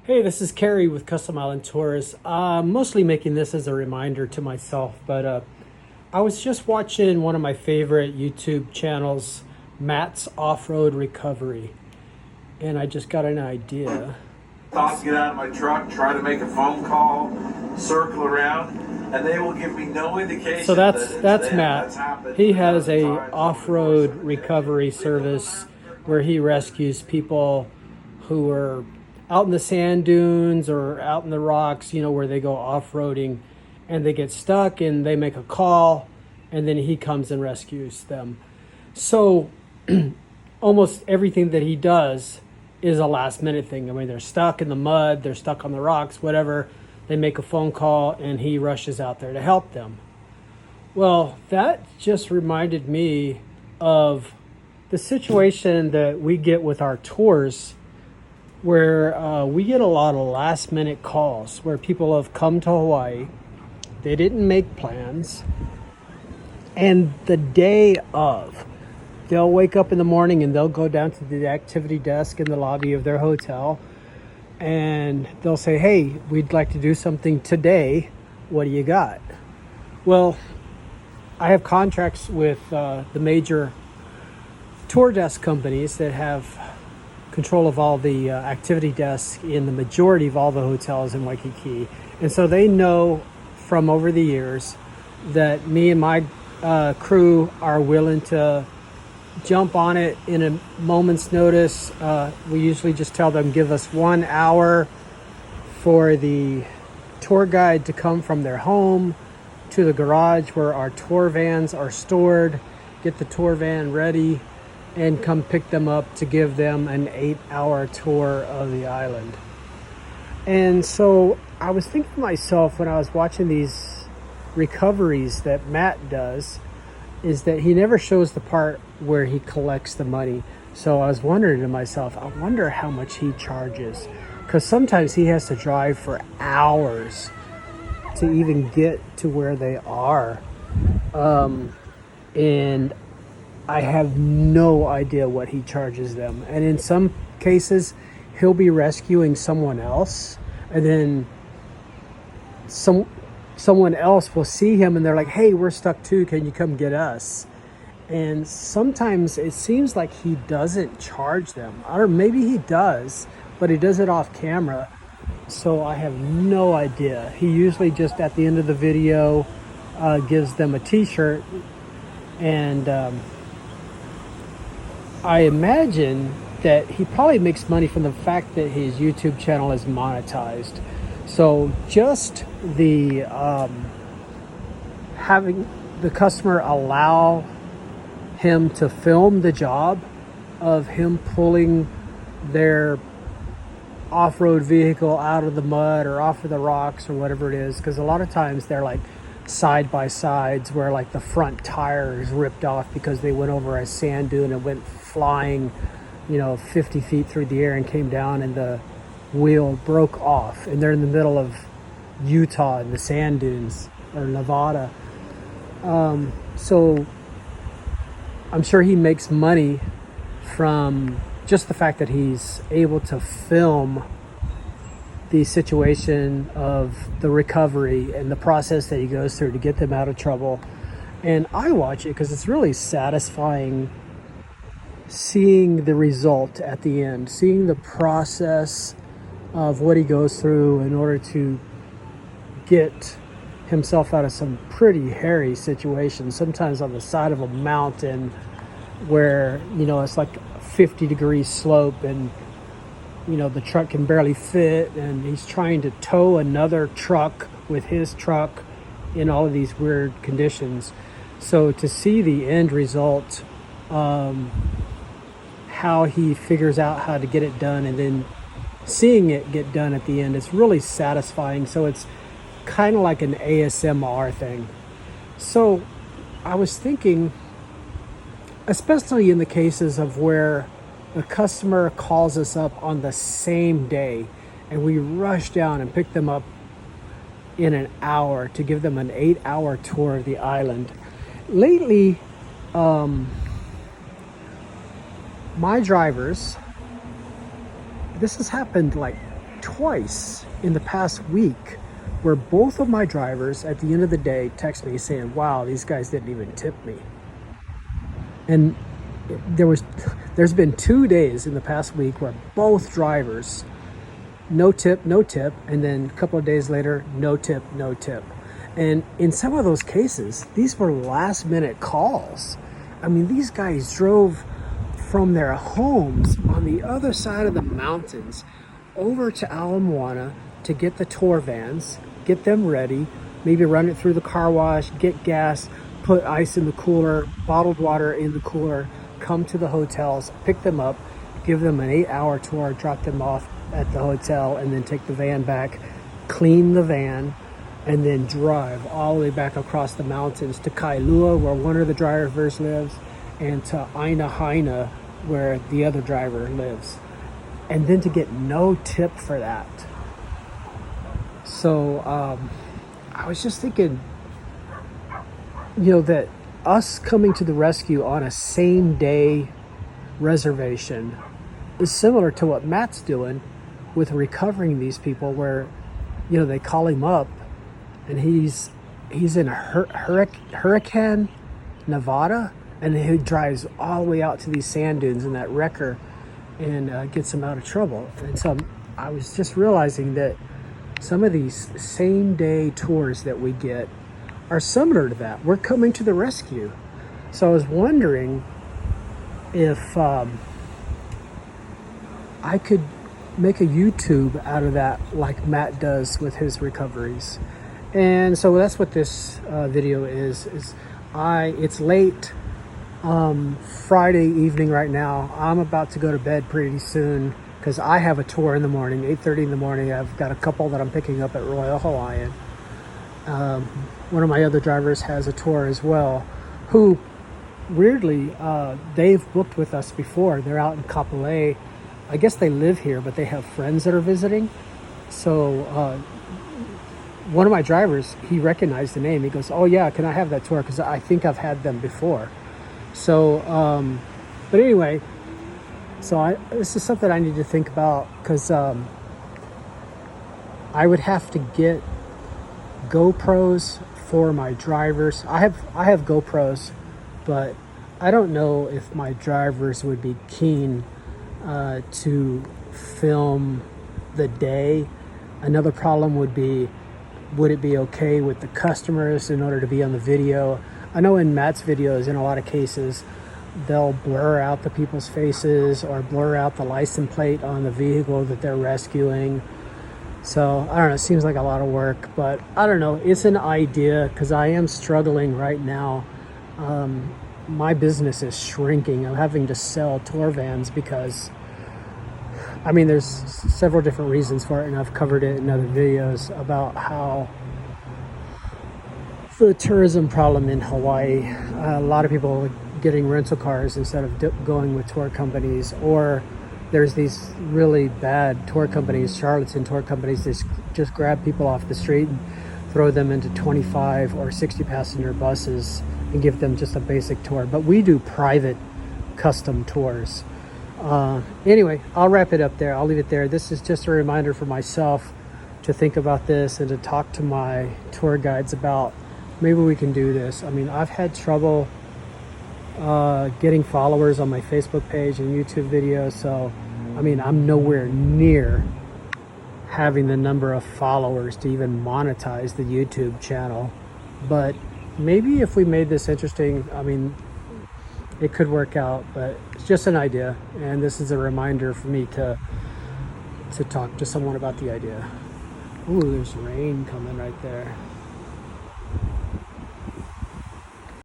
Hey, this is Kerry with Custom Island Tours. Mostly making this as a reminder to myself, but I was just watching one of my favorite YouTube channels, Matt's Off-Road Recovery, and I just got an idea. Thought to get out of my truck, try to make a phone call, circle around, and they will give me no indication. So that's that Matt. He has a off-road recovery service where he rescues people who are out in the sand dunes or out in the rocks, where they go off-roading and they get stuck and they make a call and then he comes and rescues them. So almost everything that he does is a last minute thing. I mean, they're stuck in the mud, they're stuck on the rocks, whatever. They make a phone call and he rushes out there to help them. Well, that just reminded me of the situation that we get with our tours, where we get a lot of last minute calls where people have come to Hawaii, they didn't make plans, and the day of, they'll wake up in the morning and they'll go down to the activity desk in the lobby of their hotel and they'll say, hey, we'd like to do something today. What do you got? Well, I have contracts with the major tour desk companies that have control of all the activity desks in the majority of all the hotels in Waikiki. And so they know from over the years that me and my crew are willing to jump on it in a moment's notice. We usually just tell them, give us 1 hour for the tour guide to come from their home to the garage where our tour vans are stored, get the tour van ready, and come pick them up to give them an 8-hour tour of the island. And so I was thinking to myself when I was watching these recoveries that Matt does, is that he never shows the part where he collects the money. So I was wondering to myself, I wonder how much he charges, because sometimes he has to drive for hours to even get to where they are. And I have no idea what he charges them. And in some cases, he'll be rescuing someone else, and then someone else will see him and they're like, hey, we're stuck too, can you come get us? And sometimes it seems like he doesn't charge them, or maybe he does, but he does it off camera. So I have no idea. He usually just at the end of the video gives them a t-shirt, and I imagine that he probably makes money from the fact that his YouTube channel is monetized. So just the having the customer allow him to film the job of him pulling their off-road vehicle out of the mud or off of the rocks or whatever it is, because a lot of times they're like side by sides where like the front tire is ripped off because they went over a sand dune and went flying 50 feet through the air and came down and the wheel broke off, and they're in the middle of Utah in the sand dunes, or Nevada. So I'm sure he makes money from just the fact that he's able to film the situation of the recovery and the process that he goes through to get them out of trouble. And I watch it because it's really satisfying seeing the result at the end, seeing the process of what he goes through in order to get himself out of some pretty hairy situations, sometimes on the side of a mountain where it's like 50-degree slope and the truck can barely fit, and he's trying to tow another truck with his truck in all of these weird conditions. So to see the end result, how he figures out how to get it done and then seeing it get done at the end, it's really satisfying. So it's kind of like an ASMR thing. So I was thinking, especially in the cases of where a customer calls us up on the same day and we rush down and pick them up in an hour to give them an 8-hour tour of the island. Lately, my drivers, this has happened like twice in the past week where both of my drivers at the end of the day text me saying, wow, these guys didn't even tip me. And there's been 2 days in the past week where both drivers, no tip, and then a couple of days later, no tip. And in some of those cases, these were last minute calls. I mean, these guys drove from their homes on the other side of the mountains over to Ala Moana to get the tour vans, get them ready, maybe run it through the car wash, get gas, put ice in the cooler, bottled water in the cooler, come to the hotels, pick them up, give them an 8-hour tour, drop them off at the hotel, and then take the van back, clean the van, and then drive all the way back across the mountains to Kailua, where one of the drivers lives, and to Aina Haina, where the other driver lives. And then to get no tip for that. So I was just thinking, that us coming to the rescue on a same day reservation is similar to what Matt's doing with recovering these people, where they call him up and he's in a Hurricane, Nevada, and he drives all the way out to these sand dunes in that wrecker and gets them out of trouble. And so I was just realizing that some of these same day tours that we get are similar to that. We're coming to the rescue. So I was wondering if I could make a YouTube out of that, like Matt does with his recoveries. And so that's what this video is it's late Friday evening right now. I'm about to go to bed pretty soon because I have a tour in the morning, 8:30 in the morning. I've got a couple that I'm picking up at Royal Hawaiian. One of my other drivers has a tour as well, who weirdly, they've booked with us before. They're out in Kapolei. I guess they live here, but they have friends that are visiting. So one of my drivers, he recognized the name. He goes, oh yeah, can I have that tour? Because I think I've had them before. So, but anyway, this is something I need to think about, because I would have to get GoPros for my drivers. I have GoPros, but I don't know if my drivers would be keen to film the day. Another problem would it be okay with the customers in order to be on the video? I know in Matt's videos, in a lot of cases, they'll blur out the people's faces or blur out the license plate on the vehicle that they're rescuing. So I don't know, it seems like a lot of work, but I don't know, it's an idea, because I am struggling right now. My business is shrinking. I'm having to sell tour vans because, there's several different reasons for it, and I've covered it in other videos about how the tourism problem in Hawaii, a lot of people are getting rental cars instead of going with tour companies, or there's these really bad tour companies, charlatan tour companies, that just grab people off the street and throw them into 25 or 60 passenger buses and give them just a basic tour. But we do private custom tours. Anyway, I'll wrap it up there. I'll leave it there. This is just a reminder for myself to think about this and to talk to my tour guides about maybe we can do this. I've had trouble getting followers on my Facebook page and YouTube videos, so I'm nowhere near having the number of followers to even monetize the YouTube channel. But maybe if we made this interesting, it could work out. But it's just an idea, and this is a reminder for me to talk to someone about the idea. Ooh, there's rain coming right there.